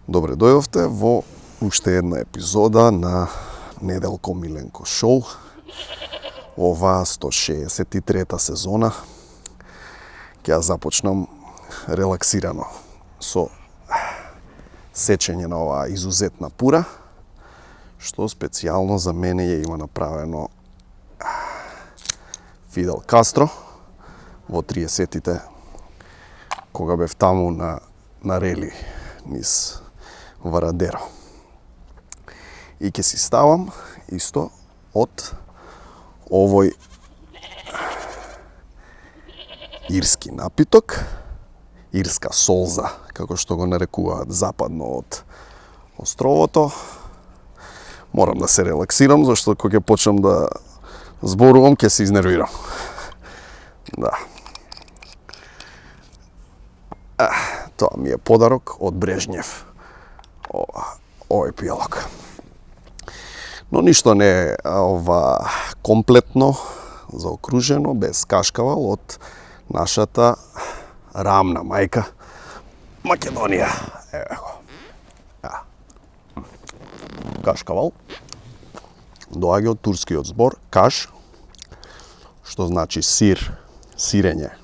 Добре дојдовте во уште една епизода на Неделко Миленко шоу. Ова 163-та сезона. Ќе ја започнам релаксирано со сечење на оваа изузетна пура, што специјално за мене ја има направено Фидел Кастро во 30-тите, кога бев таму на рели низ Варадеро. И ќе си ставам исто од овој ирски напиток, ирска солза, како што го нарекуваат западно од островото. Морам да се релаксирам, зашто кога ќе почнам да зборувам, ќе се изнервирам. Да. Тоа ми е подарок од Брежњев. Овој пијалок. Но ништо не е комплетно заокружено, без кашкавал од нашата рамна мајка Македонија. Еве го. Кашкавал доаѓа од турскиот збор каш, што значи сир, сирење.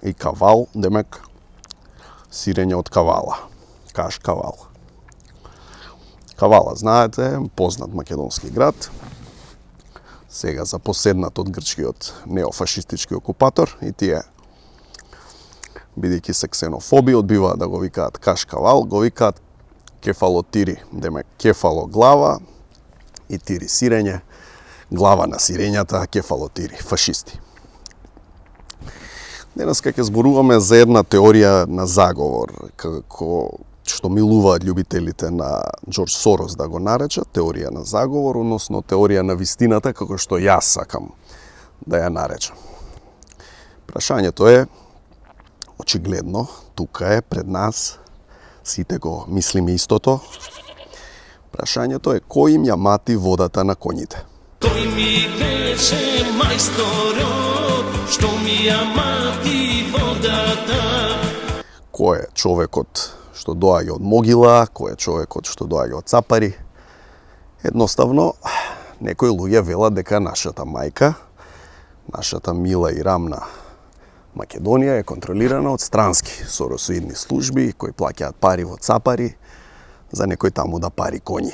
И кавал, демек сирење од кавала. Кашкавал. Кавала, знаете, познат македонски град, сега запоседнат од грчкиот неофашистички окупатор, и тие, бидејќи се ксенофоби, одбиваат да го викаат Кашкавал, го викаат кефалотири, демек кефало глава и тири сирење, глава на сирењата, кефалотири, фашисти. Денеска ќе зборуваме за една теорија на заговор, како што милуваат љубителите на Џорџ Сорос да го наречат, теорија на заговор, односно теорија на вистината, како што јас сакам да ја наречам. Прашањето е, очигледно, тука е пред нас, сите го мислиме истото. Прашањето е, кој им ја мати водата на коњите? Кој ми беше мајсторот, што ми ја мати водата? Кој е човекот што доаѓа од могила, кој е човекот што доаѓа од цапари? Едноставно, некои луѓе велат дека нашата мајка, нашата мила и рамна Македонија е контролирана од странски соросоидни служби кои плаќаат пари во цапари за некој таму да пари коњи.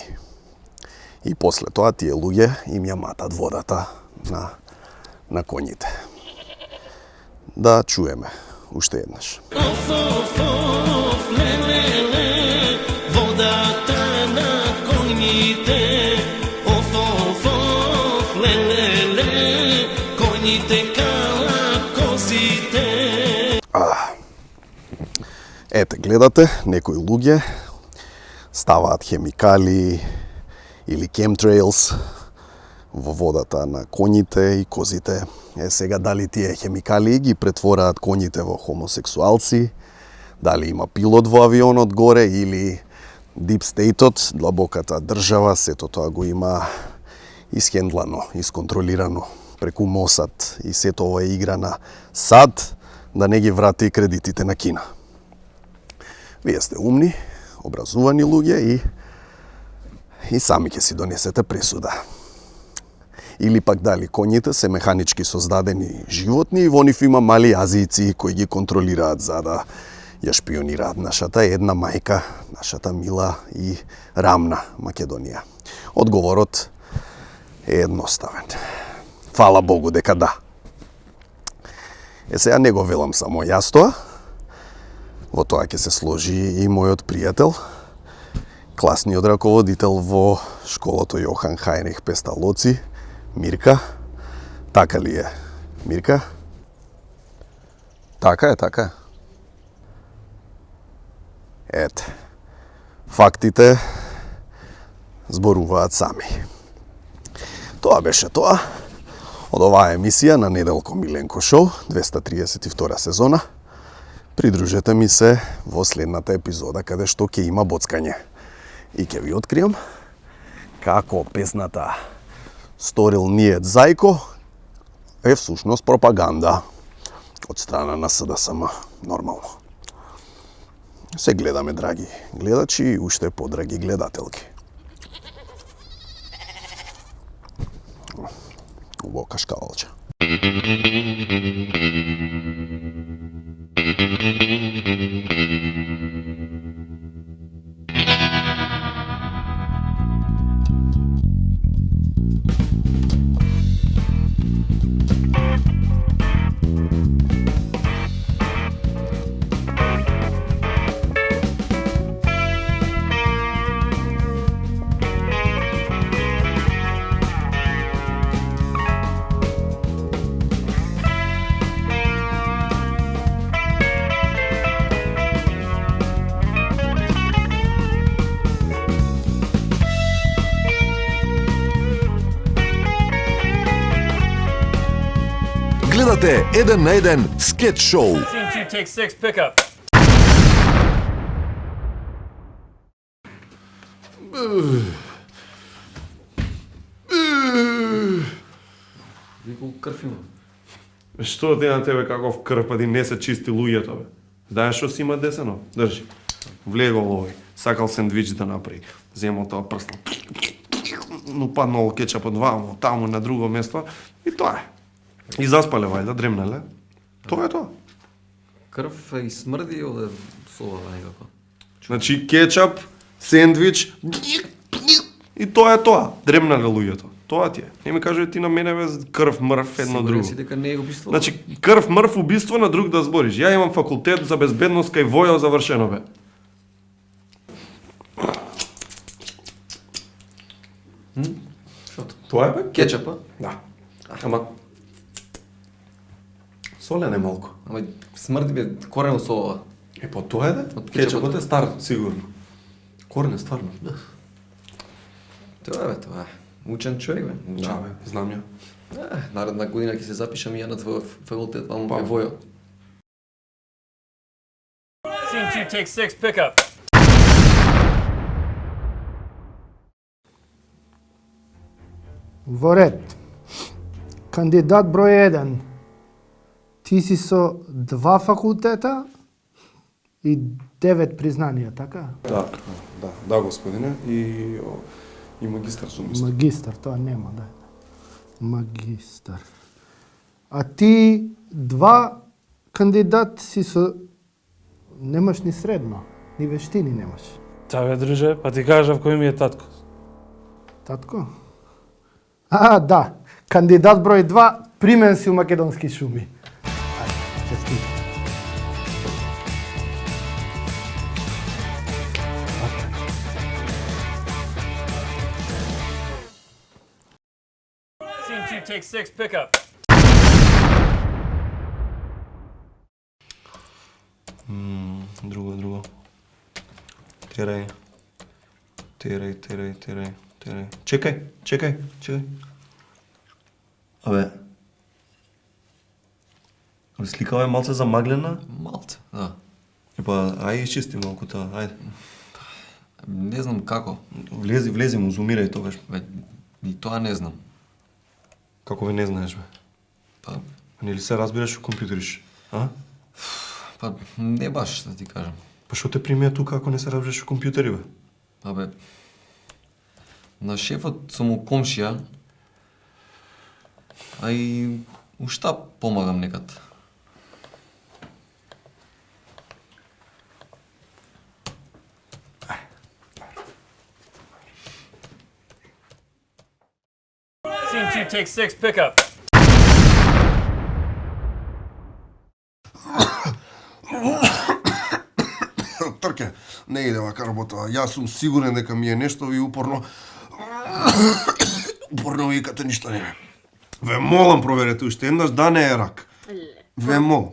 И после тоа тие луѓе им ја матат водата на коњите. Да чуеме уште еднаш. Водата на коњите, коњите кала козите. Ете, гледате, некои луѓе ставаат хемикали или chemtrails во водата на коњите и козите. Сега дали тие хемикали ги претвораат коњите во хомосексуалци, дали има пилот во авионот горе или Deep State-от, длабоката држава, сето тоа го има исхендлано, исконтролирано преку Мосад, и сето ова е игра на САД да не ги врати кредитите на Кина. Вие сте умни, образувани луѓе и сами ќе си донесете пресуда. Или пак дали коњите се механички создадени животни и во нив има мали азијци кои ги контролираат за да ја шпионираат нашата една мајка, нашата мила и рамна Македонија. Одговорот е едноставен. Фала Богу дека да. Сега не го велам само јас тоа. Во тоа ќе се сложи и мојот пријател, класниот раководител во школото Јохан Хајнрих Песталоци, Мирка. Така ли е, Мирка? Така е, така е. Ете, фактите зборуваат сами. Тоа беше тоа од оваа емисија на Неделко Миленко шоу, 232 сезона. Придружете ми се во следната епизода, каде што ќе има боцкање. И ќе ви откриам како песната сторил ниет зајко е всушност пропаганда од страна на СДСМ, нормално. Се гледаме, драги гледачи и уште подраги гледателки. Убаво кашкавалче. Гледате 1 на 1 скетч шоу. Scene 2, take 6, pick up. Викол крв има. Што ти на тебе каков крв, па ти не се чисти луѓето, бе? Знаеш што си има десено? Држи. Влегол овој, сакал сендвич да направи. Земо тоа прсло. Но паднал кетчапот вамо, таму на друго место и тоа е. И заспале вајда, дремнале. Тоа е тоа. Крв и смрди оде сова некако. Значи кетчап, сендвич и тоа е тоа. Дремнале луѓето. Тоа ти е. Не ми кажи ти на мене бе крв мрв едно друго. Сигурен си дека не е убиство? Значи крв мрв убиство на друг да збориш. Ја имам факултет за безбедност кај Војо завршено бе. Шото? Тоа е бе? Кетчапа? Да. Ама солен е малку. Ама смрди бе корено сова. Е, по тоа е да? Од Кетчапот е стар, сигурно. Корен е стварно. Тоа е, тоа е. Учен човек бе. Да, Учен. бе, знам ја. Наредна година ќе се запишам и ја на твој факултет, ваму Па. кај Војо. Scene 2, take 6, pick up. Во ред. Кандидат број 1. Ти си со 2 факултета и 9 признанија, така? Да, господине. И магистар сум исто. Магистар, тоа нема, да. Магистар. А ти 2 кандидат си со... Немаш ни средно, ни вештини немаш. Та бе, друже, па ти кажав кој ми е татко. Татко? А, да. Кандидат број 2, примен си у македонски шуми. Ајде, честит. Scene 2, take 6, pick up. Друго. Терај. Чекај. Абе сликава е малце замаглена. Малце, да. Епа, ај изчисти малку тоа, ајде. Не знам како. Влези му, зумирај тогаш. Бе, и тоа не знам. Како ве не знаеш, бе? Па, Нели се разбираш у компјутериш, а? па не баш да ти кажам. Па што те примија тука ако не се разбираш у компјутери, бе? Абе, на шефот сум у комшија, а и ушта помагам некад. Scene 2, take 6, pick up. Трке, не иде вака работа. Јас сум сигурен дека ми е нешто, ви упорно викате ништо не. Ве молам проверете уште еднаш да не е рак. Ве молам.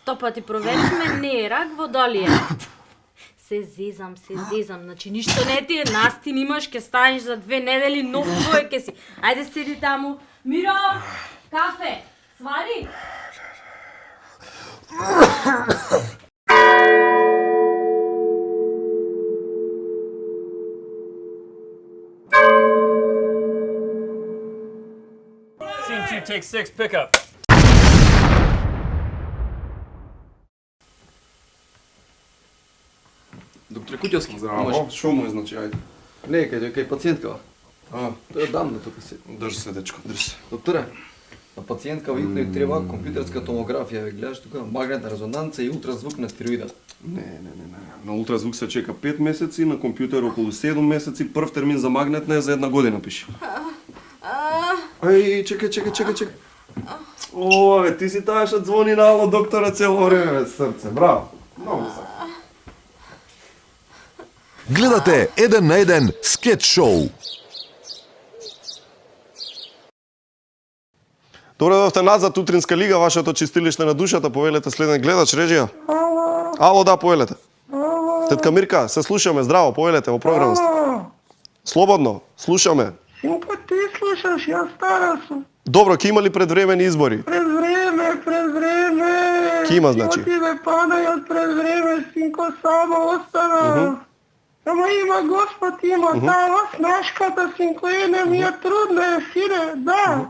100 пати проверихме, не е рак, во дали е. Се зезам. Значи ништо не ти е, настин имаш, ке станеш за 2 недели, нов човек ке си. Ајде седи таму. Миро, кафе, свари. 2, take 6, pick up. Доктор Кутевски, Здраво, што му е значи, ајде. Не, кај пациентка. А, Тоа е дамна тука се. држи се, дечко, држи се. Докторе, на пациентка видно и треба компјутерска томографија, ве гледаш тука магнетна резонанца и ултразвук на стероида. Не. На ултразвук се чека 5 месеци, на компјутер околу 7 месеци, прв термин за магнетна е за 1 година, пише. Ај, чекај. О, ти си таа што звони на ало доктора цело време, срце, браво. Многу сакам. Гледате 1 на 1 скет шоу. Добре дојдовте назад, утринска лига, вашето чистилиште на душата, повелете следен гледач, режија. Ало, да, повелете. Тетка Мирка, се слушаме, здраво, повелете во програмата. Слободно, слушаме. Синко, ти слушаш, јас стара сум. Добро, ке има ли предвремени избори? Пред време. Ке има, значи? Оти ме пада јас пред време, синко, само остана. Ама има Господ, има. Таа снашката, синко, не ми е трудно, е сине, да.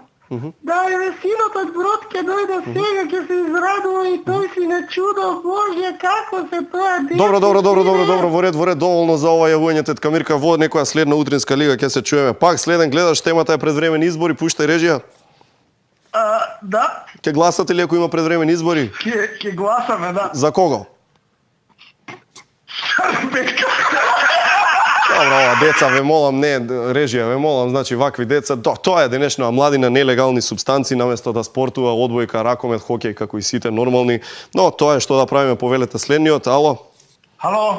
Да, еве синото од Брод ке дојде сега, ке се израдува и тој си не чудо, Боже, како се тоа дете. Добро, во ред, доволно за ова јавување, тетка Мирка, во некоја следна утринска лига ќе се чуеме. Пак следен гледаш, темата е предвремени избори, пуштај режија. Да, Ке гласате ли ако има предвремени избори? ке гласаме, да. За кого? Шарбетка. Добро, ова деца, ве молам, не, режија, ве молам, значи вакви деца, тоа е денешна младина, нелегални супстанци, наместо да спортува одбојка, ракомет, хокеј, како и сите нормални, но тоа е што да правиме, повелете следниот, ало? Halo,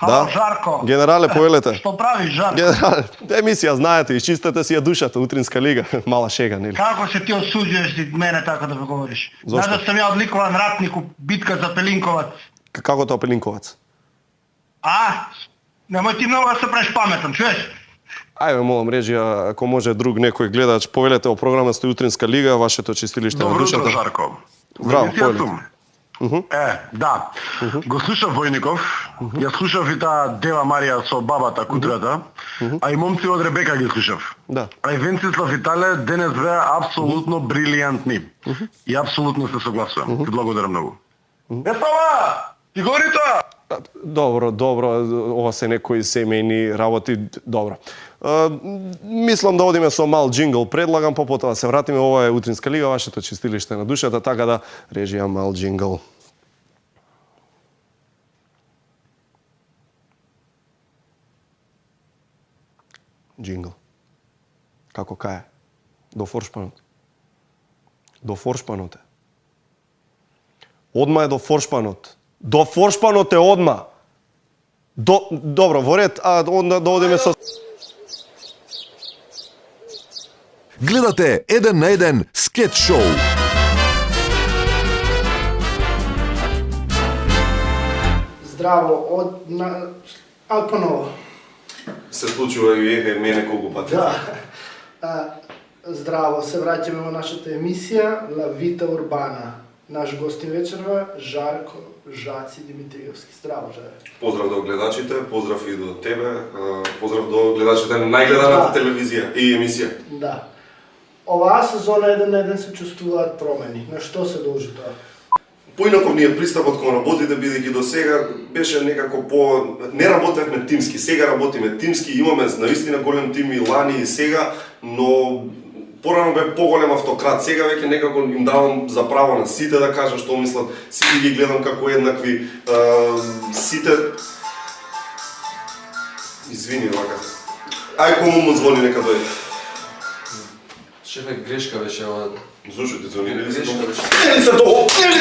Да. Žarko. Генерале, повелете. Што правиш, Žarko? Генерале, емисија, знаете, изчистете си ја душата, утринска лига, мала шега, нели? Како се ти осуѓуваш ти мене така да ме говориш? Зошто? Знаеш да сум ја одликован ратник у битка за Пелинковац. Како тоа Пелинковац? Немој ти многу да се правиш паметен, чуеш? Ајде, молам, режија, ако може друг некој гледач, повелете во програма стои утринска лига, вашето чистилиште на Добро душата. утро, Жарко. Здраво, Емисија повелете. сум. Да. Го слушав Војников, ја слушав и таа Дева Марија со бабата кутрата, а и момци од Ребека ги слушав. Да. А и Венцислав и Тале денес беа апсолутно брилијантни. И апсолутно се согласувам. Ти благодарам многу. Става! Ти говори тоа! Добро, ова се некои семејни работи, добро. Мислам да одиме со мал джингл, предлагам, попотоа се вратиме, ова е утринска лига, вашето чистилиште на душата, така да режија мал джингл. Джингл. Како кај? До форшпанот. До форшпанот е. Одма е до форшпанот. До форшпанот е одма. Добро, во ред, да одиме со... Гледате 1 на 1 скет шоу. Здраво, поново. Се случува и мене колку пати. Да. Здраво, се враќаме во нашата емисија La Vita Urbana. Наш гостин вечерва Жарко Жаци Димитриевски. Здраво, Жарко. Поздрав до гледачите, поздрав и до тебе, поздрав до гледачите на најгледаната телевизија и емисија. Да. Оваа сезона 1 на 1 се чувствуваат промени. На што се должи тоа? Поинаков ни е пристапот кон работите, бидејќи до сега беше некако не работевме тимски, сега работиме тимски, имаме наистина голем тим и лани и сега, но порано бе поголем автократ, сега веќе некако им давам за право на сите да кажа што мислат, сите ги гледам како еднакви, сите... Извини, вака. Ај, кому му звони, нека дојде. Шефе, грешка беше ова. Зошто ти звони, нели се Грешка договори? беше. Нели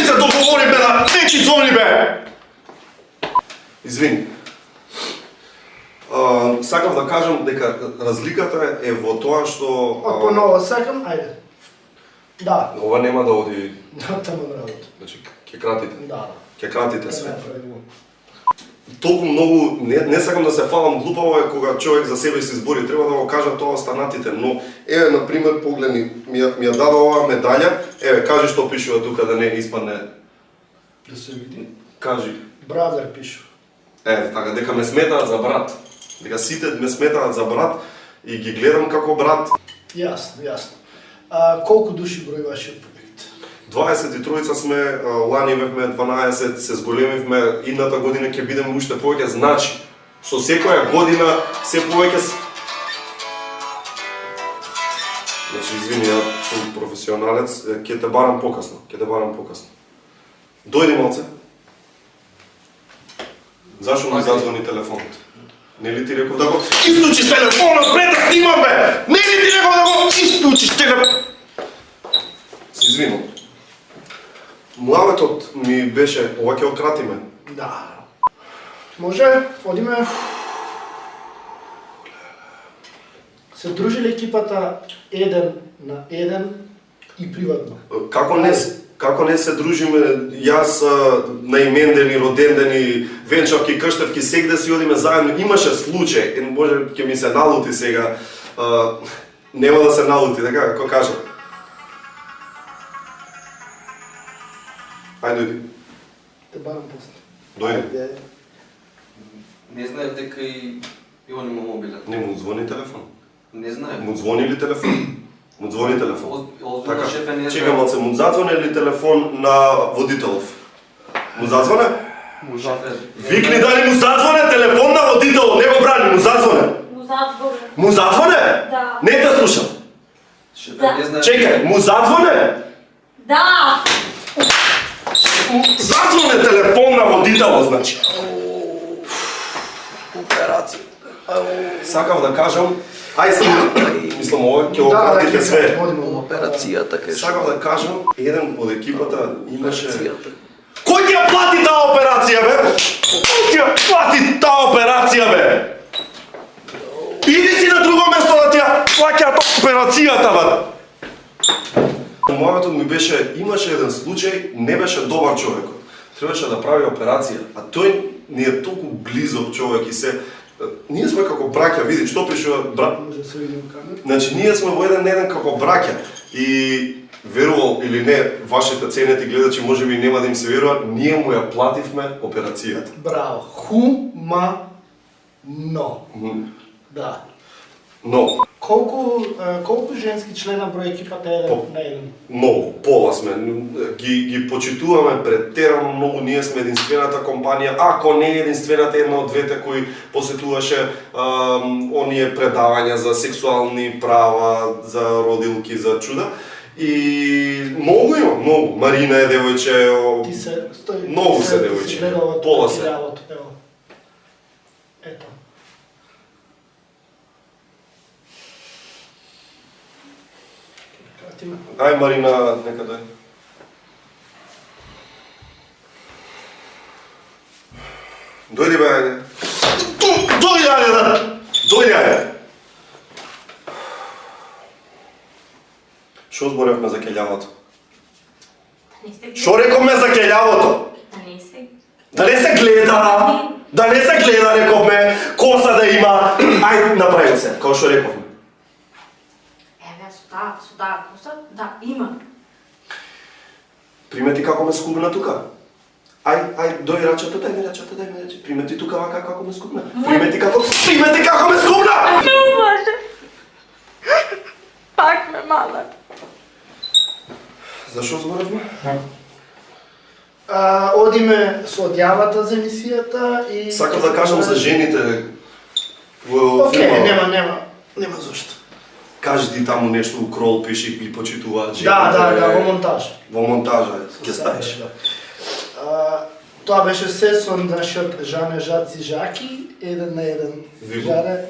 се договори, бе, да не ти звони, бе! Извини. Сакав да кажам дека разликата е во тоа што... Поново сакам, ајде. Да. Ова нема да оди... Таму на работа. Значи, ќе кратите. Да. Ќе кратите све. Толку многу, не сакам да се фалам, глупаво е кога човек за себе се избори, треба да го кажа тоа останатите, но еве, например, погледни, ми ја дава оваа медаља, еве, кажи што пишува тука да не испадне... Да се види. Кажи. Бразер пишува. Така, дека ме сметаат за брат. Дека сите ме сметаат за брат и ги гледам како брат. Јасно. Колку души брои вашиот проект? 23 сме, лани имавме 12, се зголемивме, идната година ќе бидеме уште повеќе, значи, со секоја година се повеќе... Значи, извини, ја сум професионалец, ќе те барам покасно, Дојди малце. Зашо ми зазвони телефонот? Не ли ти реков да го исклучиш телефонот пред да снимаме? Не ли ти реков да го исклучиш телефонот? Се извинам. Муаветот ми беше, ова ќе ократиме. Да. Може, одиме. Се дружили екипата 1 на 1 и приватно. Како не се дружиме, јас на имендени, родендени, венчавки, крштевки, сегде си одиме заедно. Имаше случај, може ќе ми се налути сега, нема да се налути, така, како кажа. Ајде, дојди. Те барам после. Дојди. Не знаев дека и Иван има мобилен. Не му звони телефон. Не знаев. Му звони ли телефон? Му звони телефон. Така, шефе не чекам малце, му зазвоне ли телефон на водителов? Му зазвоне? Му зазвоне. Викни дали му зазвоне телефон на водителов, не го брани, му зазвоне. Му зазвоне? Да. Не те слушам. Шефе не знаев. Чекај, му зазвоне? Да. Зазвоне телефон на водителот, значи. Операција. Сакав да кажам, мислам ова ќе ократите све. Операцијата кај. Сакав да кажам, еден од екипата имаше... Кој ти ја плати таа операција, бе? Кој ти ја плати таа операција, бе? Иди си на друго место да ти ја плаќаат операцијата, бе! Мојавето ми беше, имаше еден случај, не беше добар човекот. Требаше да прави операција, а тој не е толку близок човек и се... Ние сме како браќа, види, што пишува брат... Може да се видим камера. Значи, ние сме во еден како браќа и верувал или не, вашите ценети гледачи можеби нема да им се верува, ние му ја плативме операцијата. Браво. Хумано. Да. Но, колку женски члена брои екипата 1 на 1? многу, пола сме, ги почитуваме претерано многу, ние сме единствената компанија, ако не единствената, една од двете кои посетуваше оние предавања за сексуални права, за родилки, за чуда. И многу има, многу. Марина е девојче, Ти се, стои. многу се девојче, пола се. Ето. Ај Марина, нека дојде. Дојди бе, ајде. Дојди, ајде! Дојди, ајде! Шо зборевме за кељавото? Шо рековме за кељавото? Да не се гледа! Да не се гледа, рековме, коса да има. Ајде, направи се, како што рековме. Со таа коса, да, има. Примети како ме скубна тука. Ај, дој рачето, дај ми рачето. Примети тука вака како ме скубна. Примети како ме скубна! Не може. Пак ме мала. Зашо зборевме? Одиме со одјавата за емисијата и... Сакам да кажам за жените во Океј, филма. нема зашто. Кажи ти таму нешто у крол пиши и почитуваат жените. Да, во монтаж. Во монтажа ќе ставиш. Тоа беше се со нашиот Жане Жаци Жаки, 1 на 1. Жаре.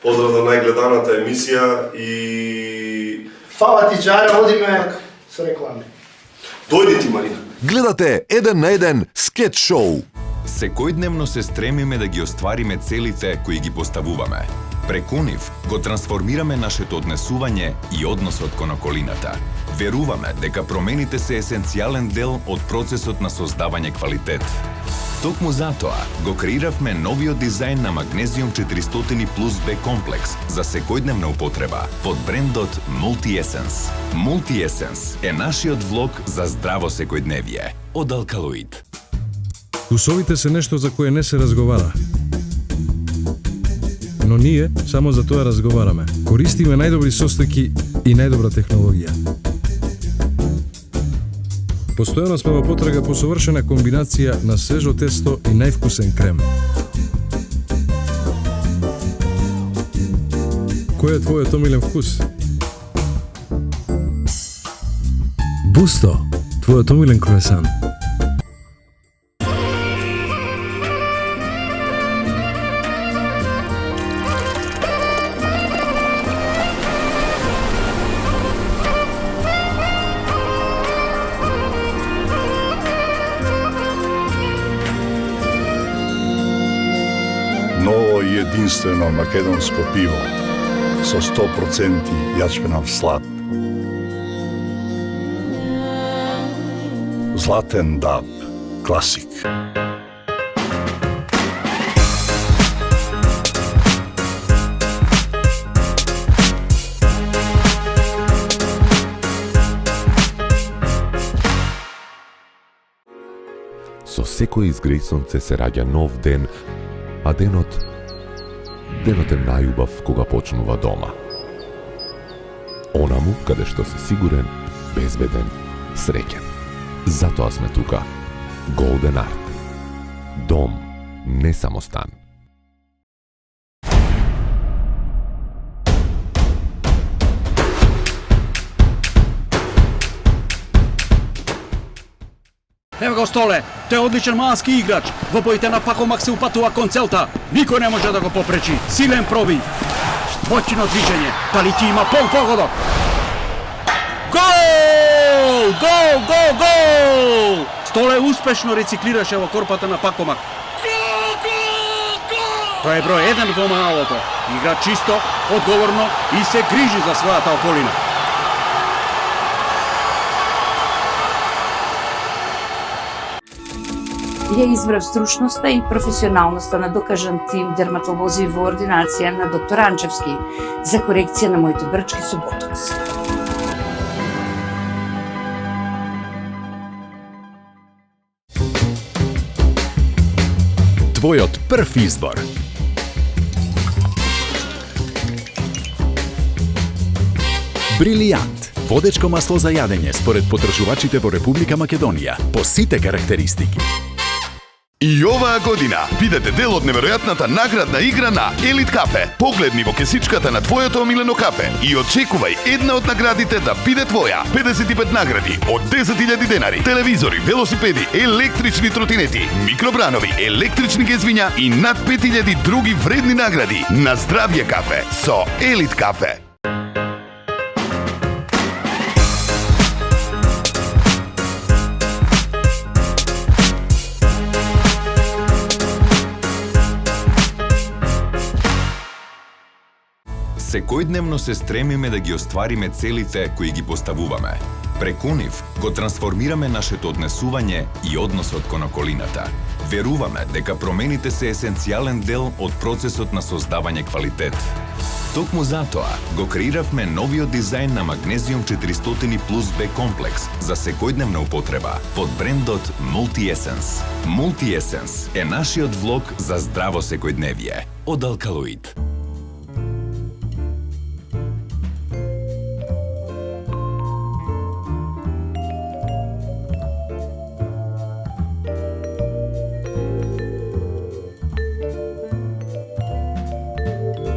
Поздрав за најгледаната емисија и... Фала ти, Жаре, одиме со реклами. Дојди ти, Марина. Гледате 1 на 1 скетч шоу. Секојдневно се стремиме да ги оствариме целите кои ги поставуваме. Преку нив го трансформираме нашето однесување и односот кон околината. Веруваме дека промените се есенцијален дел од процесот на создавање квалитет. Токму затоа го креиравме новиот дизајн на Magnesium 400 Plus B комплекс за секојдневна употреба под брендот Multi-Essence. Multi-Essence е нашиот влог за здраво секојдневие од Алкалоид. Вкусовите се нешто за кое не се разговара. но ние само за тоа разговараме. Користиме најдобри состојки и најдобра технологија. Постојано сме во потрага по совршена комбинација на свежо тесто и највкусен крем. Кој е твојот омилен вкус? Бусто, твојот омилен круасан. Ново и единствено македонско пиво со 100% јачменав слад. Златен даб, класик. Со секој изгреј сонце се раѓа нов ден, а денот е најубав кога почнува дома. Онаму каде што си сигурен, безбеден, среќен. Затоа сме тука. Golden Art. Дом, не само стан. Ево го Столе, тој е одличен мански играч. Во боите на Пакомак се упатува кон целта. Никој не може да го попречи. Силен пробив. Моćно движење. Дали ти има погодок? Гол! Гол, гол, гол! Столе успешно рециклираше во корпата на Пакомак. Тој е број 1 во малото. Игра чисто, одговорно и се грижи за својата околина. Ја избрав стручноста и професионалноста на докажан тим дерматолози во ординација на доктор Анчевски за корекција на моите брчки со ботокс. Твојот прв избор. Брилијант. Водечко масло за јадење според потрошувачите во Република Македонија по сите карактеристики. И оваа година бидете дел од неверојатната наградна игра на Елит Кафе. Погледни во кесичката на твоето омилено кафе и очекувај една од наградите да биде твоја. 55 награди од 10.000 денари, телевизори, велосипеди, електрични тротинети, микробранови, електрични гезвиња и над 5000 други вредни награди. На здравје кафе со Елит Кафе. Секојдневно се стремиме да ги оствариме целите кои ги поставуваме. Преку нив го трансформираме нашето однесување и односот кон околината. Веруваме дека промените се есенцијален дел од процесот на создавање квалитет. Токму затоа го креиравме новиот дизајн на Magnesium 400 Plus B комплекс за секојдневна употреба под брендот Multi Essence. Multi Essence е нашиот влог за здраво секојдневие од Алкалоид.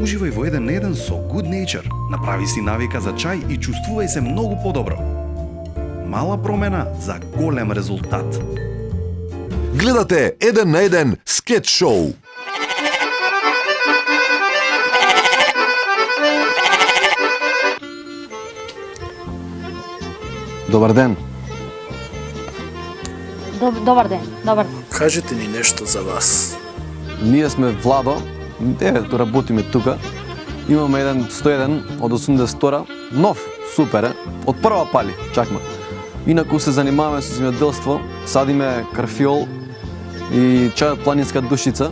Уживај во 1 на 1 со Good Nature. Направи си навика за чај и чувствувај се многу подобро. Мала промена за голем резултат. Гледате 1 на 1 скет шоу. Добар ден. Добар ден, добар ден. Кажете ни нешто за вас. Ние сме Владо, работиме тука. Имаме еден 101 од 82-ра, нов, супер е, од прва пали, чакма. Инаку се занимаваме со земјоделство, садиме карфиол и чајот планинска душица,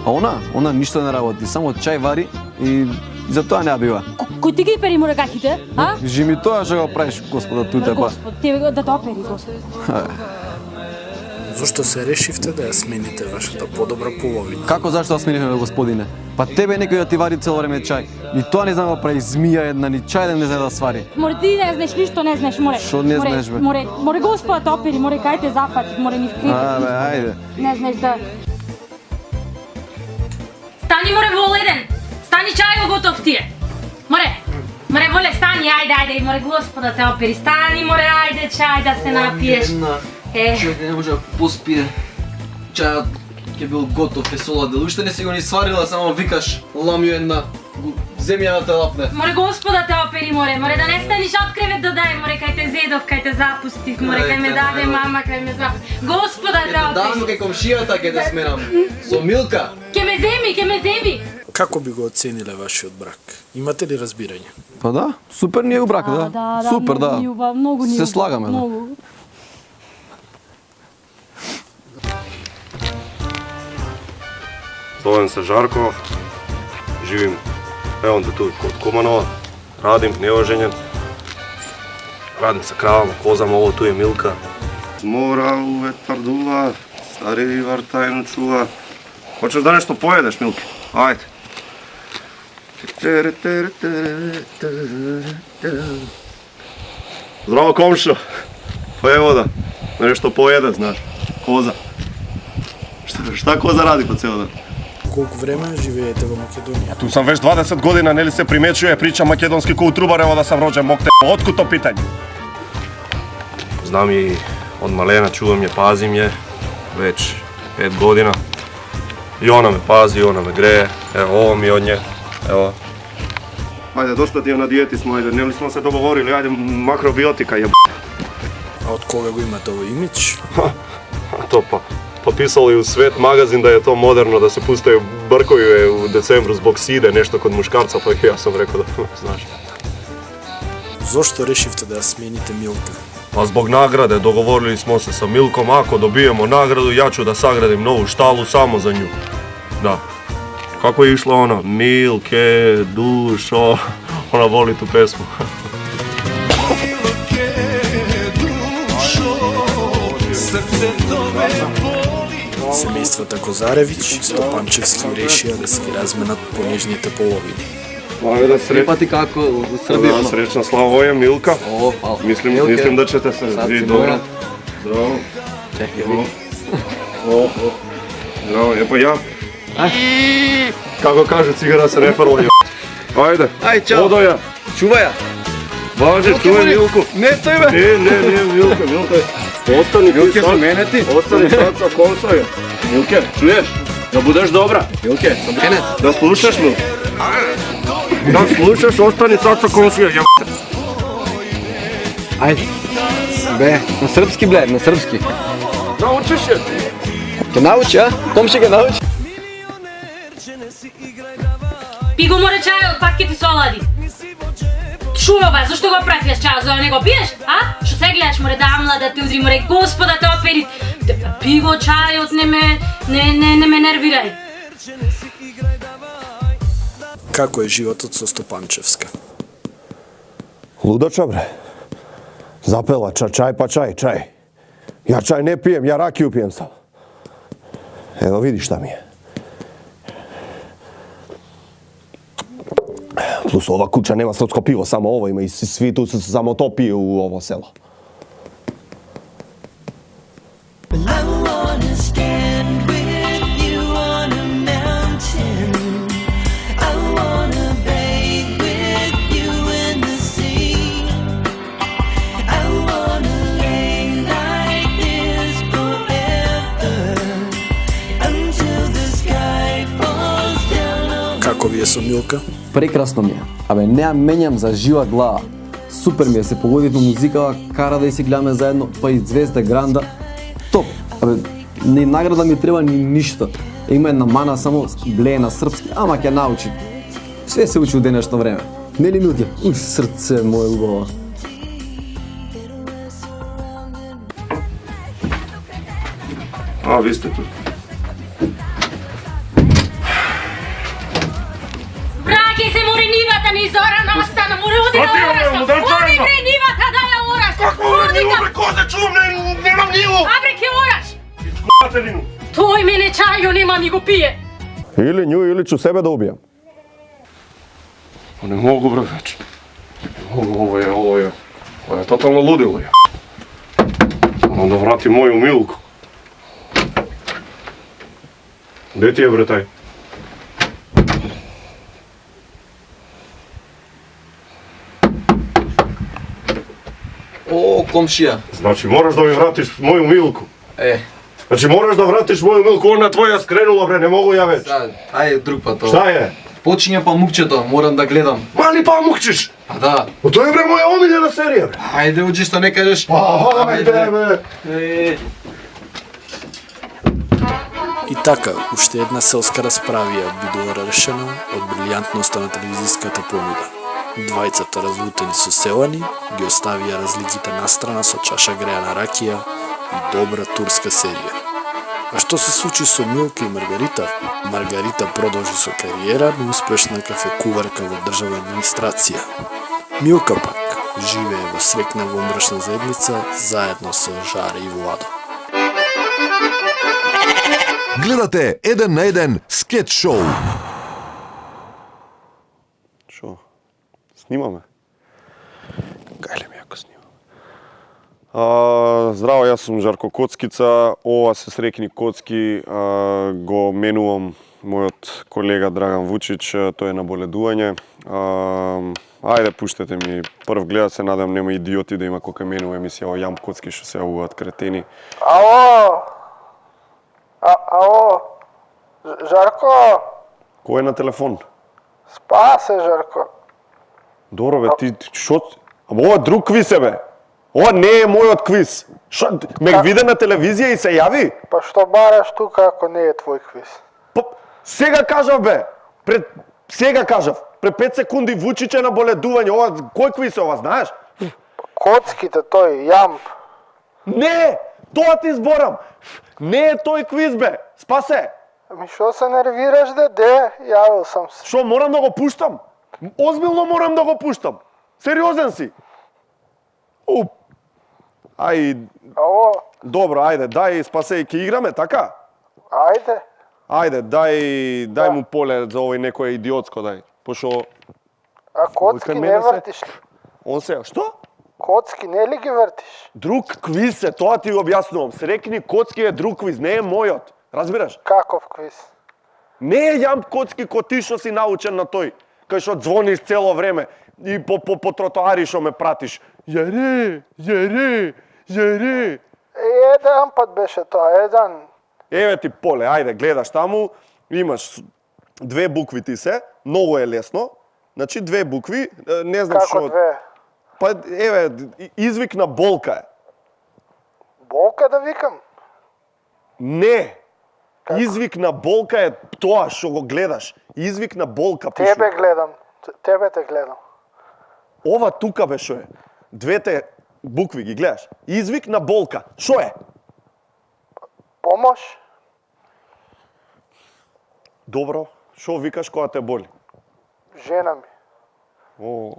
а она ништо не работи, само чај вари и за тоа не бива. Кој ти ги пери му раките, а? Жими тоа што го правиш, господа, туте па. Господ, тебе да тоа пери, господ. Зошто се решивте да ја смените вашата подобра половина? Како зашто ја сменивме, господине? Па тебе некој да ти вади цело време чај. Ни тоа не знам да прави змија една, ни чај да не знае да свари. Море ти не знаеш ништо, не знаеш, море. Шо не знаеш, бе? Море господа те опери, море кај те зафати, море ни вкрити. Бе, ајде. Не знаеш да... Стани, море, воледен! Стани, чај го готов ти е! Море, воле, стани, ајде, море, господа те опери, стани, море, ајде, чај да се напиеш. Човек не може да поспие. Чајот ќе бил готов, е соладел. Уште не си го ни сварила, само викаш, ламју една земја да те лапне. Море, господа те опери, море, да не станиш од кревет да дај, море, кај те зедов, кај те запустив, море, кај ме даде мама, кај ме запустив. Господа те опери. Давно кај комшијата ќе те сменам. Со Милка. Ке ме земи. Како би го оцениле вашиот брак? Имате ли разбирање? Па да, супер ни е брак, да. Супер, да. Многу ни се слагаме, да. Зовем се Жарко, живим ево ту код Куманова, радим, неоженjen. Radim sa kravama, kozama, ovo tu je Milka. Mora u vetar duva, stari rivar tajnu čuva. Hoćeš da nešto pojedeš, Milke? Ajde. Zdravo, komšo. Pa evo da nešto pojede, znaš, koza. Šta koza radi po ceo dan? Колку време живеете во Македонија? Tu sam već 20 godina, ne li se primjećuje, pričam makedonski ko u Trubarevo da sam rođen, mog te. Otkud to pitanje? Znam i od malena, čuvam je, pazim je, već 5 godina. I ona me pazi, ona me greje, evo ovo mi je od nje, evo. Ajde, dosta ti je na dijeti smo, ajde, ne li smo se dogovorili, ajde, makrobiotika je. A od koga go imate ovo imidž? To pa. Popisali u Svet magazin da je to moderno, da se pustaju brkovi u decembru zbog side, nešto kod muškarca, pa ja sam rekao da, znaš. Зошто решивте да ја смените Милка? Pa zbog nagrade, dogovorili smo se sa Milkom, ako dobijemo nagradu, ja ću da sagradim novu štalu samo za nju. Da. Kako je išla ona? Milke, dušo, ona voli tu pesmu. Семејствата Козаревиќ, Стопанчевски решија да си ги разменат понежните половини. Припати како у Србија. Сречна Славоја, Милка. Мислим да ćete se vi dobro. Zdravo. Čekaj. Zdravo, pa ja. Kako kaže, cigara se ne farla. Ajde. Aj, čao. Odoja. Čuvaj ja. Važi, čuvaj Milku. Ne, to ime. Nije Milka. Ostani Milke su mene ti. Ostani sad sa konsoje. Milke, čuješ? Da budeš dobra. Milke, sam mene. Da slušaš, Milke. Da slušaš, ostani sad sa konsoje. Ajde. Be, na srpski bled, na srpski. Naučiš je. Te nauči, a? Komši ga nauči. Пи го море чајот, пак ќе ти се олади. Шуо бе, зашто го правиш чајот, за не го пиеш? А? Што се гледаш, море дамла да те удри, море господа те опери. Пи го чајот, не ме нервирај. Како е животот со Стопанчевска? Лудача, бре. Запела, чај па чај. Ja čaj ne pijem, ja rakiju pijem sad. Evo vidi šta mi je. Plus ova kuća nema srpsko pivo, samo ovo ima i svi tu samo to piju u ovo selo. Како ви е со Милка? Прекрасно ми е. Абе, не ја менјам за жива глава. Супер ми е, се погодивме музикава, кара да и си гледаме заедно, па и Звезда Гранда. Топ. Абе, ни награда ми треба ни ништо. Има една мана само блее на српски, ама ќе научи. Све се учи у денешно време. Нели Милке? Срце мое убаво. A, vi ste tu. Брake се море нивата ни зора настана, море оди да ораш. Оди бре нивата да ја ораш. Како оди бре козе чувам, немам ниву. А бре ке ораш. Материну. Тој мене чајо нема ми го пие. Или нju, или ću sebe da ubijem. Ne mogu, bre, već. Ne mogu, ovo je totalno ludilo. Moram da vratim moju Milku. Gde ti je, bre, taj? О, комшија. Значи, moraš da mi vratiš moju Milku. Znači, moraš da vratiš moju Milku, ona tvoja skrenula, bre, ne mogu ja već. Ајде друг пат тоа. Šta je? Почиња Памукчето, морам да гледам. Мали Памукчиш? А да. Тоа е, бре, моја омиljena серија, бре. Ајде, уđи што не кажеш. Ајде, бре. И така, уште една селска расправија бидува решена од брилјантноста на телевизиската понуда. Двајцата разлутени со селани ги оставија разликите настрана со чаша греана ракија и добра турска серија. А што се случи со Милка и Маргарита? Маргарита продолжи со кариера неуспешна кафекуварка во државна администрација. Милка пак живее во срекна во мрачна заедница заедно со Жара и Владо. Гледате 1 на 1 скетч шоу. Шо? Снимаме? Гајле ми ако снимаме. Здраво, јас сум Жарко Коцкица. Ова се Срекни Коцки. Го менувам мојот колега Драган Вучич. Тој е на боледување. Ајде, пуштете ми. Прв гледат се, надам нема идиоти да има кој менува емисија о Јам Коцки што се јавуваат кретени. Ало! Ало! Жарко! Кој е на телефон? Спасе, Жарко. Добро, бе, ти шо? Ама ова друг квиз е, бе. Ова не е мојот квиз. Шо, ме виде на телевизија и се јави? Па што бараш тука ако не е твој квиз? Па, сега кажав, бе. Сега кажав. Пред 5 секунди Вучич е на боледување. Ова, кој квиз е ова, знаеш? Коцките, тој, Јамп. Не! Тоа ти зборам. Не е тој квиз, бе. Спасе. Ами шо се нервираш, де? Јавил сам се. Шо, морам да го пуштам? Озбилно морам да го пуштам. Сериозен си. Ало. Добро, ајде, дај, Спасе, ќе играме, така? Ајде. Ајде, дај му поле за овој некој идиотско, дај. Пошо... А коцки не вртиш ли? Он се, што? Коцки не ли ги вртиш? Друг квиз е, тоа ти го објаснувам. Срекни Коцки е друг квиз, не е мојот. Разбираш? Каков квиз? Не е Јам Коцки ко ти што си научен на тој. Кај што звониш цело време и по тротоари што ме пратиш. Јаре. Еден пат беше тоа, еден. Еве ти поле, ајде, гледаш таму, имаш 2 букви ти се, многу е лесно. Значи 2 букви, не знам што... Како 2? Па, еве, извик на болка е. Болка да викам? Не. Извик на болка е тоа што го гледаш. Извик на болка пишу. Тебе гледам. Тебе те гледам. Ова тука бе шо е. 2 букви ги гледаш. Извик на болка. Шо е? Помош? Добро. Шо викаш кога те боли? Жена ми. О.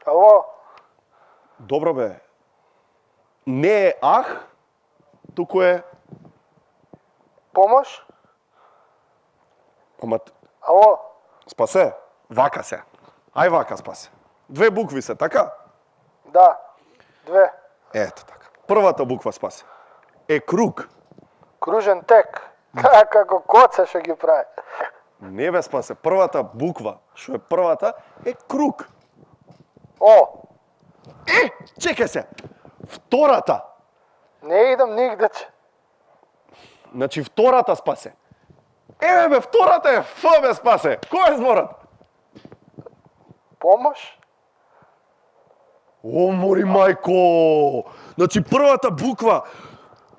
Ало? Добро бе. Не е ах, туку е... Помош? Ама... Ало? Спасе, вака се. Ај вака, Спасе. 2 букви се, така? Да, 2. Ето така. Првата буква, Спасе, е круг. Кружен тек. Како коца што ги прави. Не бе, Спасе, првата буква, што е првата, е круг. О! Чекај се. Втората. Не идам нигде. Значи втората, Спасе. Еве бе, втората е Ф, бе, Спасе. Кој е зборот? Помош? О, мори мајко! Значи првата буква.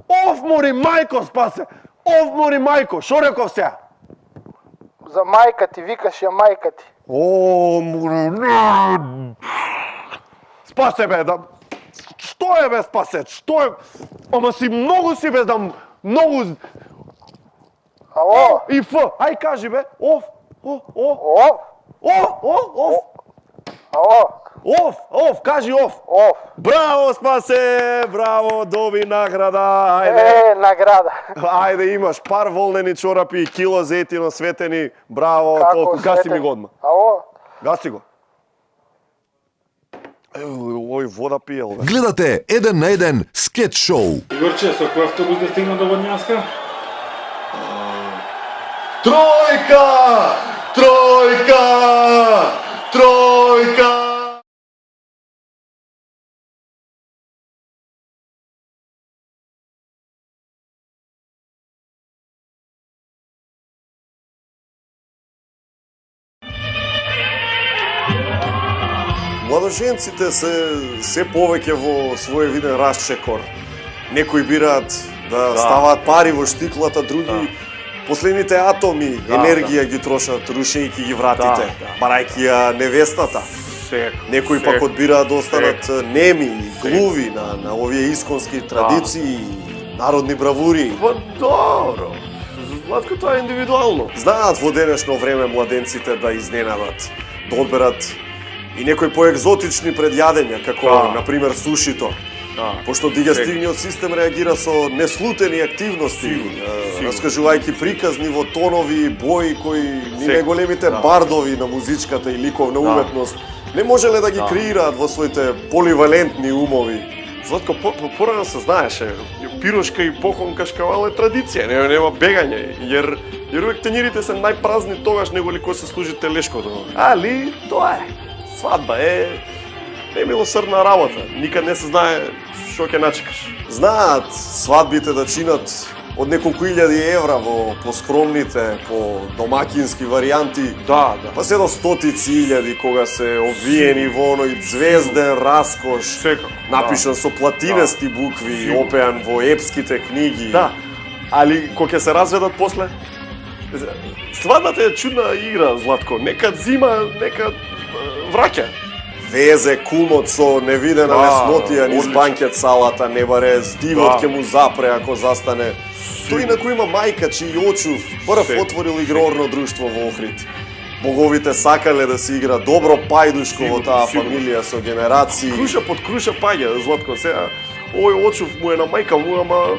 Оф, мори мајко, Спасе. Оф, мори мајко. Шо реков сега? За мајка ти викаш ја мајка ти. О, мори... Спасе бе, да... Што е бе, Спасе? Што е? Ама си многу си бе, да... Многу... Ало? И Ф. Ај кажи бе. Оф. О. Оф? Оф. Оф, кажи оф. Браво, Спасе, браво, доби награда, ајде. Награда. Ајде, имаш пар волнени чорапи и кило зетино светени, браво, Како толку, гаси светени? ми го одма. Гаси го. Овој вода пиел, бе. Гледате 1 на 1 скетч шоу. Игорче, со кој автобус да стигна до Водњанска? Тројка! Тројка! Тројка! Младоженците се повеќе во свој виден расчекор. Некои бираат да ставаат пари во штиклата, други последните атоми енергија ги трошат, рушејќи ги вратите, барајќи ја невестата. Некои пак одбираат да останат неми, глуви на овие исконски традиции, народни бравури. Па добро. Златко, тоа е индивидуално. Знаат во денешно време младенците да изненадат, да одберат и некои поегзотични предјадења, како, например, сушито. Пошто дигестивниот систем реагира со неслутени активности, раскажувајќи приказни во тонови и бои кои ни најголемите бардови на музичката и ликовна уметност не можеле да ги креираат во своите поливалентни умови. Златко, порано се знаеше, пирошка и похонка шкавал е традиција, нема бегање, jer увек тенирите се најпразни тогаш него ли кој се служи телешкото. Али, тоа е. Свадба е немилосрдна работа. Никад не се знае што ќе начекаш. Знаат свадбите да чинат од неколку илјади евра во поскромните, по домакински варијанти. Да. Па се до стотици илјади кога се обвиени во оној звезден раскош. Напишан со платинести букви, опеан во епските книги. Да. Али кога ќе се разведат после? Свадбата е чудна игра, Златко. Некад зима, некад враќа. Везе кумот со невидена леснотија низ банкет салата, не баре здивот ќе му запре ако застане. Тој инаку има мајка чиј очув прв отворил игрорно друштво во Охрид. Боговите сакале да се игра добро пајдушко во таа фамилија со генерации. Круша под круша паѓа, Златко, сега овој очув му е на мајка му, ама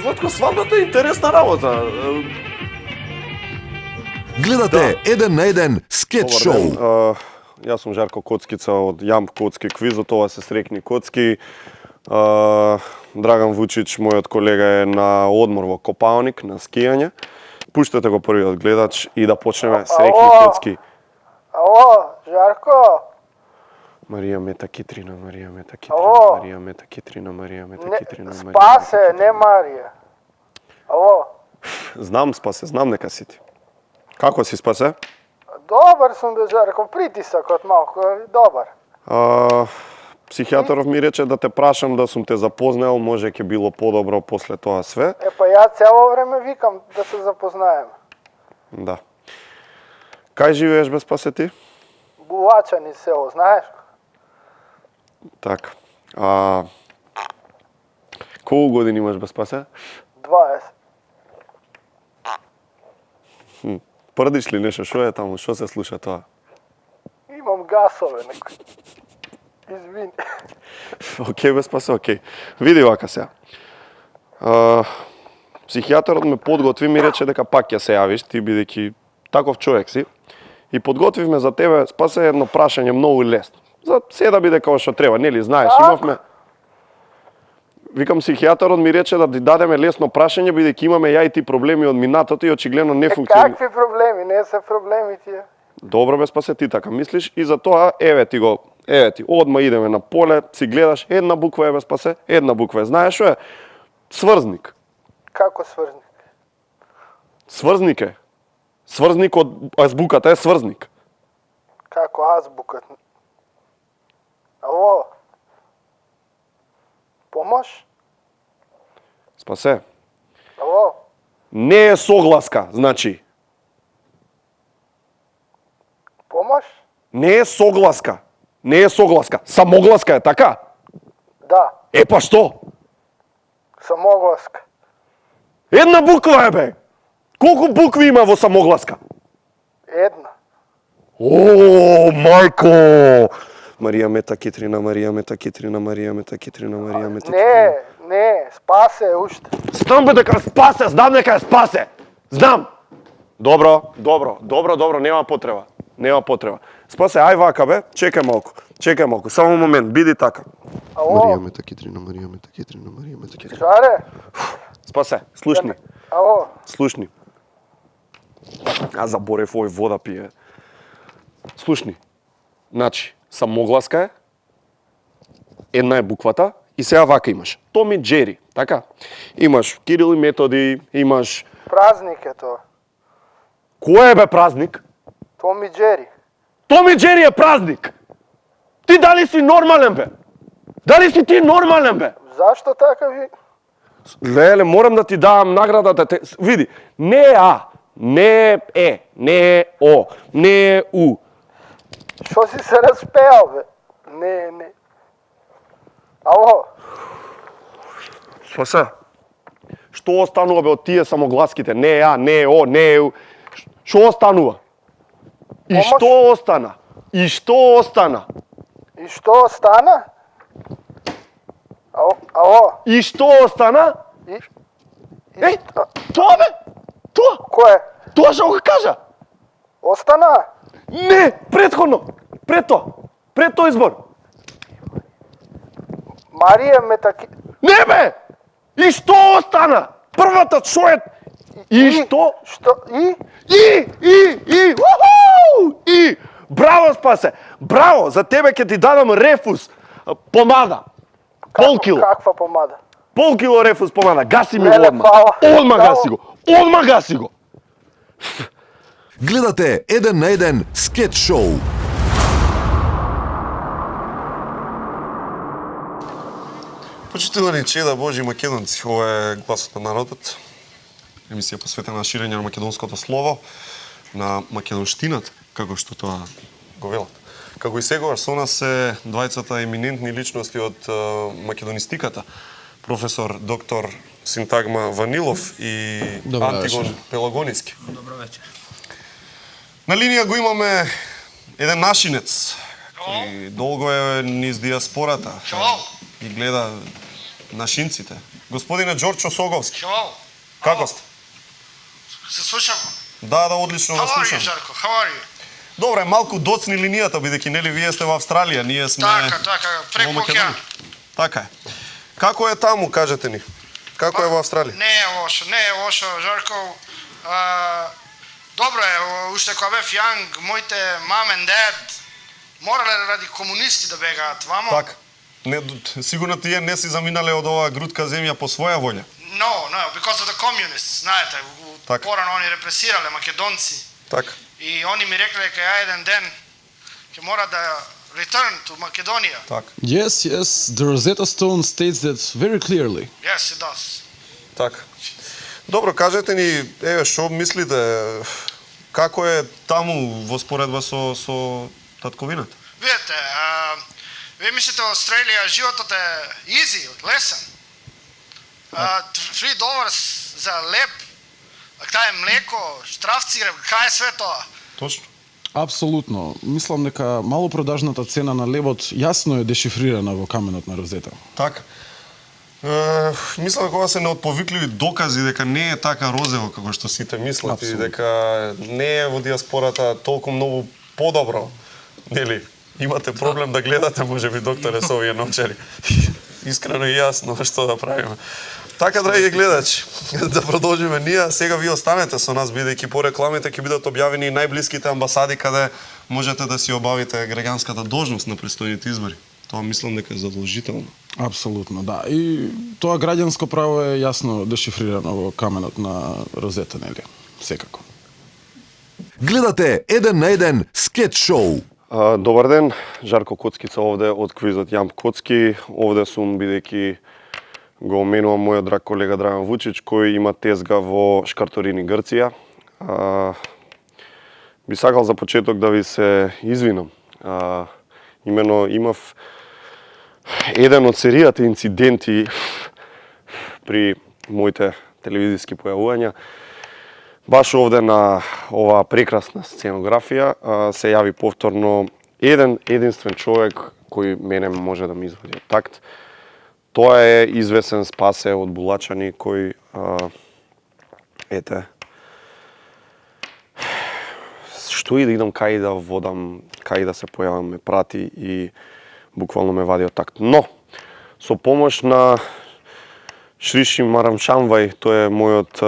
Златко, свадбата е интересна работа. Гледате 1 на 1 скетч шоу. Јас сум Жарко Коцкица од Јамп Коцки квизот, ова се Срекни Коцки. Драган Вучич, мојот колега, е на одмор во Копаоник, на скијање. Пуштете го првиот гледач и да почнеме Срекни Коцки. Ало, Жарко? Марија Мета Китрина, Марија Мета Китрина, Марија Мета Китрина, Марија Мета Китрина, Марија. Спасе, не Марија. Ало? Знам, Спасе, знам дека си ти. Како си, Спасе? Добар сум, бе, Жарко, притисакот малку, добар. Психијатров ми рече да те прашам да сум те запознал, може ќе било подобро после тоа све. Па ја цело време викам да се запознаеме. Да. Кај живееш, бе, Спасе, ти? Булачани село, знаеш? Така. Колку години имаш, бе, Спасе? 20. Прдиш ли нешто? Шо е таму? Шо се слуша тоа? Имам гасове некои. Извини. Океј, бе, Спасе, океј. Види вака сега. Психијатарот ме подготви, ми рече дека пак ќе се јавиш, ти бидејќи таков човек си. И подготвивме за тебе, Спасе, едно прашање многу лесно. За се да биде како што треба, нели, знаеш, имавме... Викам, психијатарот ми рече да ти дадеме лесно прашање, бидејќи имаме ја и ти проблеми од минатото и очигледно не функционира. Какви проблеми? Не се проблеми тие. Добро, бе, Спасе, ти така мислиш и за тоа, еве ти, одма идеме на поле, си гледаш, една буква е, бе, Спасе, една буква е. Знаеш што е? Сврзник. Како сврзник? Сврзник е. Сврзник од азбуката е сврзник. Како азбуката? Ало? Помош? Спасе. Ало? Не е согласка, значи. Помош? Не е согласка. Не е согласка. Самогласка е, така? Да. Е, па што? Самогласка. Една буква е, бе. Колку букви има во самогласка? Една. О, мајко! Марија мета Китрина, Марија мета Китрина, Марија мета Китрина, Марија мета Китрина. Не, спасе уште. Знам бе дека спасе, знам дека спасе. Знам. Добро, нема потреба. Нема потреба. Спасе, ај вака бе, чекај малку. Само момент, биди така. Марија мета Китрина, Марија мета Китрина, Марија мета Китрина. Шаре? Спасе, слушни. Ало. Слушни. Аз заборев овој вода пие. Слушни. Значи, самогласка е, една е буквата и сега вака имаш. Том и Джери, така? Имаш Кирил и Методи, имаш... Празник е тоа. Кој е бе празник? Том и Джери. Том и Джери е празник! Ти дали си нормален бе? Дали си ти нормален бе? Зашто така ви? Леле, морам да ти давам наградата. Види, не е А, не е, не е О, не е У. Шо си се распеал бе? Не. Ало? Спасе, што останува бе од тие самогласките? Не е А, не е О, не е У. Што останува? И што остана? И што остана? И што остана? Ало? И што остана? Еј, тоа бе! Тоа! Кое? Тоа што го кажа! Остана? Не, претходно! Пред тој избор! Марија Метаки... Не бе! И што остана? Првата што е... И што? И! Уху! И! Браво, Спасе! Браво! За тебе ќе ти дадам рефус помада. Полкило. Каква помада? Полкило рефус помада. Гаси ми го одма. Одма гаси го. Гледате 1 на 1 скет шоу. Почитувани чеда Божи македонци, ова е Гласот на народот. Емисија посветена на ширење на македонското слово, на македонштината, како што тоа го велат. Како и сегаш со нас се двајцата еминентни личности од македонистиката, професор доктор Синтагма Ванилов и Антигон Пелагониски. Добро вечер. На линија го имаме еден нашинец, кој долго е низ диаспората и гледа нашинците. Господине Ѓорчо Соговски. Како сте? Се слушам. Да, одлично го слушам. How are you, Жарко? How are you? Добре, малку доцни линијата, бидејќи нели вие сте во Австралија, ние сме Така, преку океан. Така е. Како е таму, кажете ни? Како е во Австралија? Не е лошо, Жарко. Добро е, уште кога бев јанг, моите мам and dad морале ради комунисти да бегаат вамо. Така. Сигурно тие не си заминале од оваа грудка земја по своја волја. No, because of the communists, знаете, порано они репресирале македонци. Така. И они ми рекле дека ја еден ден ќе мора да return to Macedonia. Така. Yes, the Rosetta Stone states that very clearly. Yes, it does. Така. Добро, кажете ни, што мислите, како е таму во споредба со татковината? Видете, вие мислите во Австралија животот е easy, лесен. $3 за леб, кај е млеко, штрафци, кај е све тоа? Точно. Апсолутно. Мислам дека малопродажната цена на лебот јасно е дешифрирана во каменот на Розета. Така. Мислам дека ова се неотповикливи докази дека не е така розево како што сите мислат и дека не е во диаспората толку многу подобро. Нели, имате проблем да гледате можеби докторе со овие новчари. Искрено и јасно што да правиме. Така, драги гледачи, да продолжиме ние, сега вие останете со нас, бидејќи по рекламите ќе бидат објавени најблиските амбасади каде можете да си обавите граѓанската должност на престојните избори. Тоа мислам дека е задолжително. Апсолутно, да. И тоа граѓанско право е јасно дешифрирано во каменот на Розета, нели? Секако. Гледате 1 на 1 скет шоу. Добар ден, Жарко Коцкица овде од квизот Јамп Коцки. Овде сум бидејќи го оменувам мојот драг колега Драган Вучич, кој има тезга во Шкарторини, Грција. Би сакал за почеток да ви се извинам. Имено имав еден од серијата инциденти при моите телевизиски појавувања. Баш овде на оваа прекрасна сценографија се јави повторно единствен човек кој мене може да ми извади од такт. Тоа е извесен Спасе од Булачани кој што и да идам, кај да водам, кај да се појавам, ме прати и буквално ме вади од такт. Но со помош на Шриши Марамшамвај, тој е мојот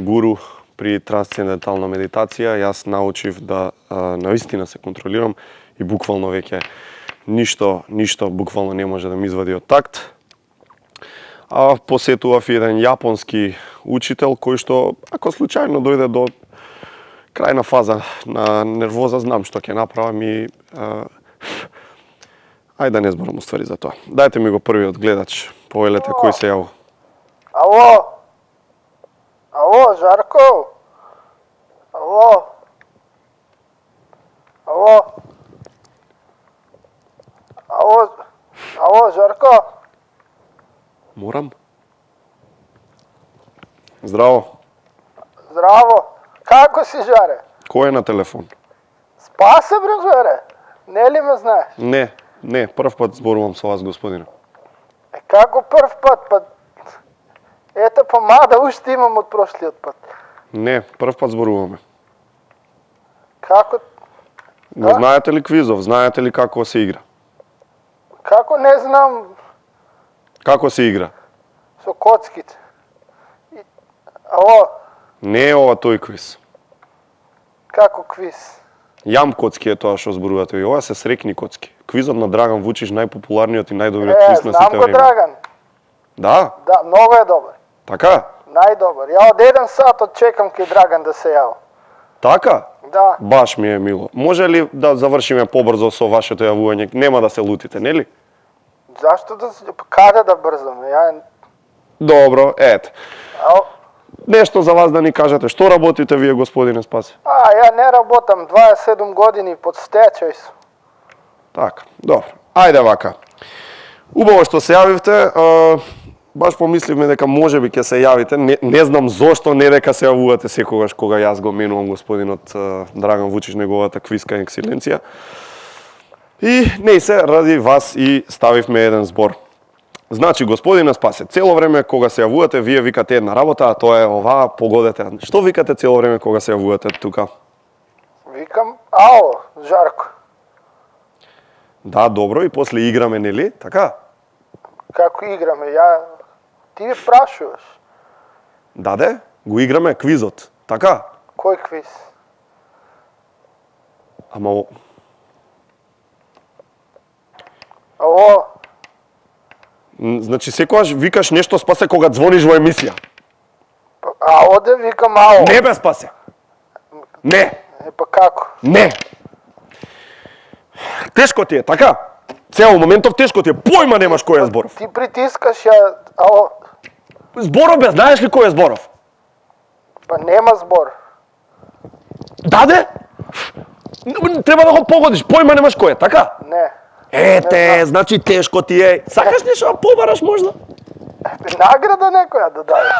гуру при трансцендентална медитација, јас научив да навистина се контролирам и буквално веќе ништо буквално не може да ми извади од такт. А посетував еден јапонски учител кој што, ако случајно дојде до крајна фаза на нервоза, знам што ќе направам и ајде да не зборам уствари за тоа. Дајте ми го првиот гледач, повелете кој се јавува. Ало? Ало, Жарко? Ало? Ало? Ало, Жарко? Морам? Здраво. Здраво. Како си, Жаре? Кој е на телефон? Спасе, бре, Жаре. Не ли ме знаеш? Не, прв пат зборувам со вас, господине. Како прв пат? Па... Ете, помада уште имам од прошлиот пат. Не, прв пат зборуваме. Како? Го знаете ли квизов? Знаете ли како се игра? Како не знам? Како се игра? Со коцките. Ало? Не е ова тој квиз. Како квиз? Јам коцки е тоа што зборувате ви. Ова се срекни коцки. Квизот на Драган Вучич, најпопуларниот и најдобриот квиз на сите знам го време. Драган. Да? Да, многу е добар. Така? Најдобар. Ја од 1 сат очекам кај Драган да се јава. Така? Да. Баш ми е мило. Може ли да завршиме побрзо со вашето јавување? Нема да се лутите, нели? Зашто да се... Каде да брзаме? Ја... Добро, ете. Ау. Нешто за вас да ни кажете. Што работите вие, господине Спасе? Ја не работам 27 години под стечај сум. Така, добро. Ајде вака. Убаво што се јавивте. Баш помисливме дека можеби ќе се јавите. Не знам зошто не дека се јавувате секогаш кога јас го менувам господинот Драган Вучич неговата квизка екселенција. И не се ради вас и ставивме еден збор. Значи, господине Спасе, цело време кога се јавувате, вие викате една работа, а тоа е ова, погодете. Што викате цело време кога се јавувате тука? Викам, ао, Жарко. Да, добро, и после играме, нели? Така? Како играме? Ти ми прашуваш. Даде, го играме квизот, така? Кој квиз? Ама... Ало? Значи, секогаш викаш нешто, Спасе, кога звониш во емисија. Ао да викам ао. Не бе, Спасе. Не. Па како? Не. Тешко ти е, така? Цел моментов тешко ти е. Појма немаш кој е зборов. Ти притискаш ја... Ао. Зборов бе, знаеш ли кој е зборов? Па нема збор. Даде? Треба да го погодиш, појма немаш кој е, така? Не. Ете, значи тешко ти е. Сакаш нешто да побараш можда? Награда некоја да дадеш.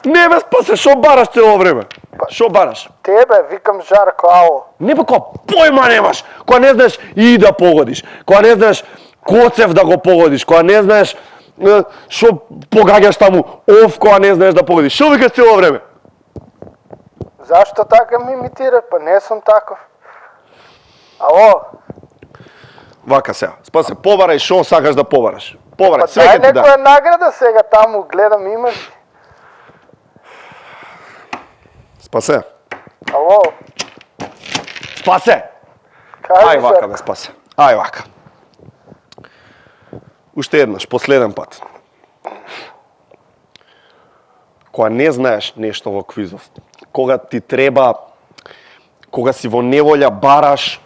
Не бе, Спасе, шо бараш цело време? Шо бараш? Тебе, викам Жарко, ао. Не бе, која појма немаш, која не знаеш и да погодиш, која не знаеш коцев да го погодиш, која не знаеш шо погаѓаш таму, која не знаеш да погодиш. Шо викаш цело време? Зашто така ми имитира? Па не сум таков. Ало? Вака сега, Спасе, побарај шо сакаш да побараш. Побарај, Па све ќе ти дај дам. некоја награда сега таму, гледам имаш ли. Спасе. Ало? Спасе! Кажи, Ај вака, Жарко. бе, Спасе. Ај вака. Уште еднаш, последен пат. Кога не знаеш нешто во квизов, кога ти треба, кога си во неволја, бараш,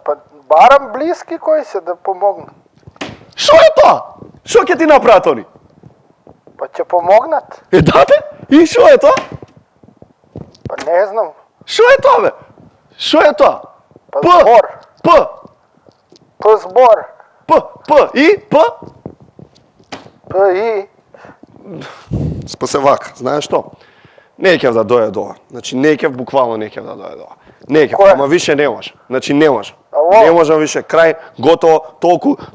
Па барам блиски кои се да помогнат. шо е тоа? Шо ќе ти направат они? Па ќе помогнат. Дате? И шо е тоа? Па не знам. Шо е тоа, бе? Шо е тоа? Па збор. П. П збор. И? П? П и. Спасе вака, знаеш што? Не ќе да дојде до ова. Значи не ќе буквално не ќе да дојде до ова. Не ќе, ама више не може. Значи не може. Не можам више, крај, готово,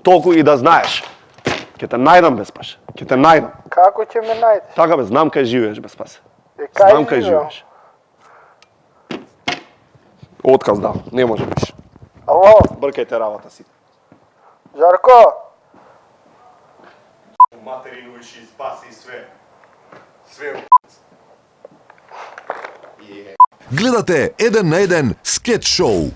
толку и да знаеш. Ќе те најдам без паш. Ќе те најдам. Како ќе ме најдеш? Така бе, знам кај живееш без пас. Кај Знам кај живееш. Отказ дам, не може више. Ало? Бркајте работа си. Жарко? Материну више спаси све. Све Гледате 1 на 1 скет шоу.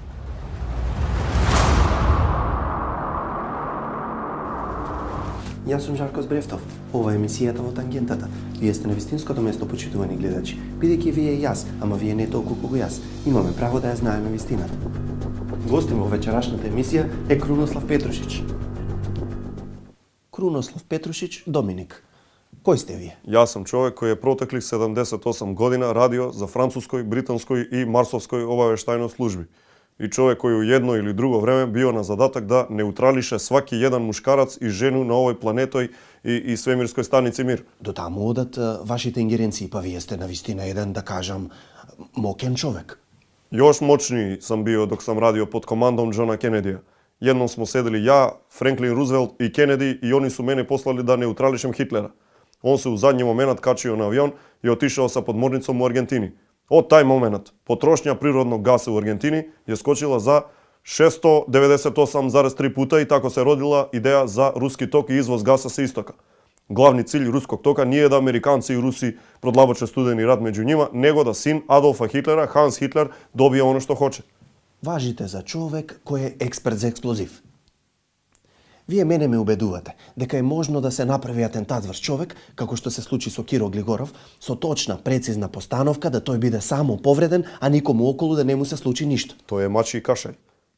Јас сум Жарко Збревтов. Ова е емисијата во Тангентата. Вие сте на вистинското место, почитувани гледачи. Бидејќи вие и јас, ама вие не толку колку јас, имаме право да ја знаеме вистината. Гостин во вечерашната емисија е Крунослав Петрушич. Крунослав Петрушич Доминик. Кој сте вие? Јас сум човек кој е протеклих 78 година радио за француској, британској и марсовској обавештајно служби. И човек кој у едно или друго време био на задатак да неутралише сваки еден мушкарац и жену на овој планетој и свемирској станици Мир. До таму одат вашите ингеренции, па вие сте навистина еден, да кажам, мокен човек. Још мочни сам био док сам радио под командом Џона Кенедија. Едном смо седели ја, Френклин Рузвелт и Кенеди и они су мене послали да неутралишем Хитлера. Он се у задњи момент качио на авион и отишao sa подморницом у Аргентини. Од тај момент, потрошња природно гаса у Аргентини ја скочила за 698,3 пута и тако се родила идеја за руски ток и извоз гаса со истока. Главни cilj руског тока nije да американци и руси продлабоче студени рат меѓу нима, него да син Адолфа Хитлера, Ханс Хитлер, добие оно што хоче. Важите за човек кој е експерт за експлозив. Вие мене ме убедувате дека е можно да се направи атентат врз човек, како што се случи со Киро Глигоров, со точна, прецизна постановка да тој биде само повреден, а никому околу да не му се случи ништо. Тој е мачи и кашај.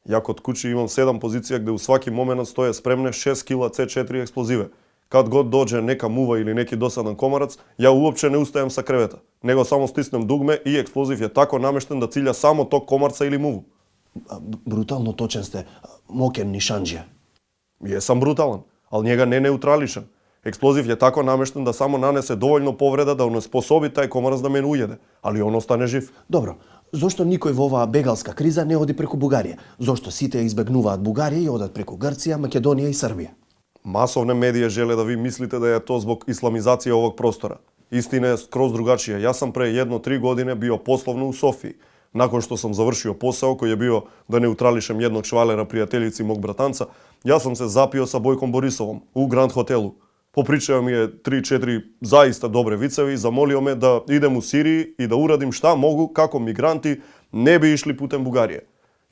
Ја код кучи имам 7 позиција где у сваки момент стоја спремне 6 кила C4 експлозиве. Кад год доđe нека мува или неки досадан комарац, ја уопче не устајам са кревета. Него само стиснем дугме и експлозив е тако намештен да цилја само тог комарца или муву. Брутално точен сте, мокен нишанџија. Јесам брутален, ал njega не неутралишен. Експлозив е тако намештен да само нанесе доволно повреда да онеспособи тај комарац да ме уједе, али он остане жив. Добро, зошто никој во оваа бегалска криза не оди преку Бугарија? Зошто сите ја избегнуваат Бугарија и одат преку Грција, Македонија и Србија? Масовне медија желе да ви мислите да е тоа због исламизација овог простора. Истина е скроз другачија. Јас сам пре 1-3 години био пословно у Софија. Након што сам завршио посао кој е био да неутралишем едног швалера пријателици мог братанца, јас сам се запио са Бојком Борисовом у Гранд Хотелу. Попричао ми е 3-4 заиста добре вицеви и замолио ме да идем у Сирија и да урадим шта могу како мигранти не би ишли путем Бугарија.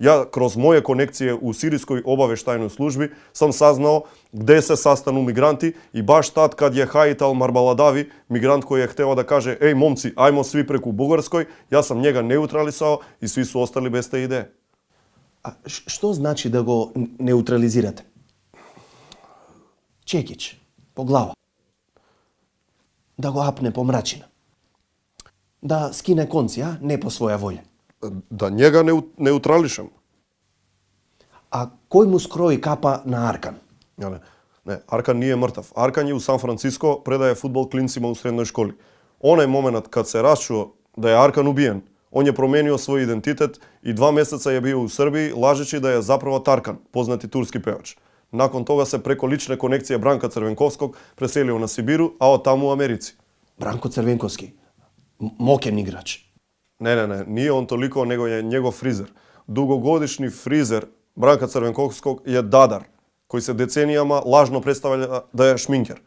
Ја кроз моје конекcije у сириској обавештајној служби сам сазнал где се saстану мигранти и баш тад кад ја Хаитал Марбаладави, мигрант кој е хтео да каже еј момци, ајмо сви преку Бугарској, јас сам njega неутралисао и сви су остали без таа идеја. А што значи да го неутрализирате? Чекич, по глава. Да го апне по мрачина. Да скине конци, а? Не по своја волја. Да njega неутралишам. А кој му скрои капа на Аркан? Не, Аркан не е мртав. Аркан е у Сан Франциско, предаje фудбал клинцима у средној школи. Онај момент кад се расчуо да е Аркан убиен, он ја променио свој идентитет и 2 месеца ја био у Србија, лажечи да е заправо Таркан, познати турски певач. Након тога се преко лична конекција Бранка Црвенковскog преселио на Сибиру, а од таму у Америци. Бранко Црвенковски, мокен играч. Не, nije on toliko, nego je njegov frizer. Dugogodišnji frizer Branka Crvenkovskog je Dadar, koji se decenijama lažno predstavlja da je šminker.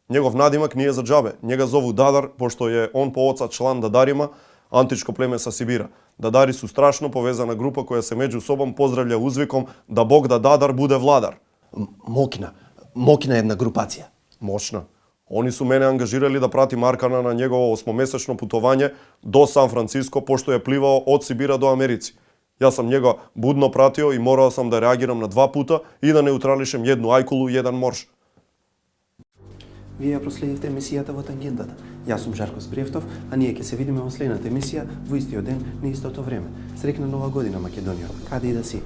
Njegov nadimak nije za džabe. Njega zovu Dadar, pošto je on po oca član Dadarima, antičko pleme sa Sibira. Dadari su strašno povezana grupa koja se među sobom pozdravlja uzvikom da Bog da Dadar bude vladar. Mokina jedna grupacija. Moćna. Oni su mene angažirali da pratim Arkana na njegovo 8-mesečno putovanje do San Francisco, pošto je plivao od Sibira do Americi. Ja sam njega budno pratio i morao sam da reagiram na 2 puta i da neutrališem jednu ajkulu i jedan morš. Вие ја проследивте емисијата во Тангентата. Јас сум Жарко Збревтов, а ние ќе се видиме во следната емисија во истиот ден на истото време. Среќна нова година, Македонија. Каде и да си?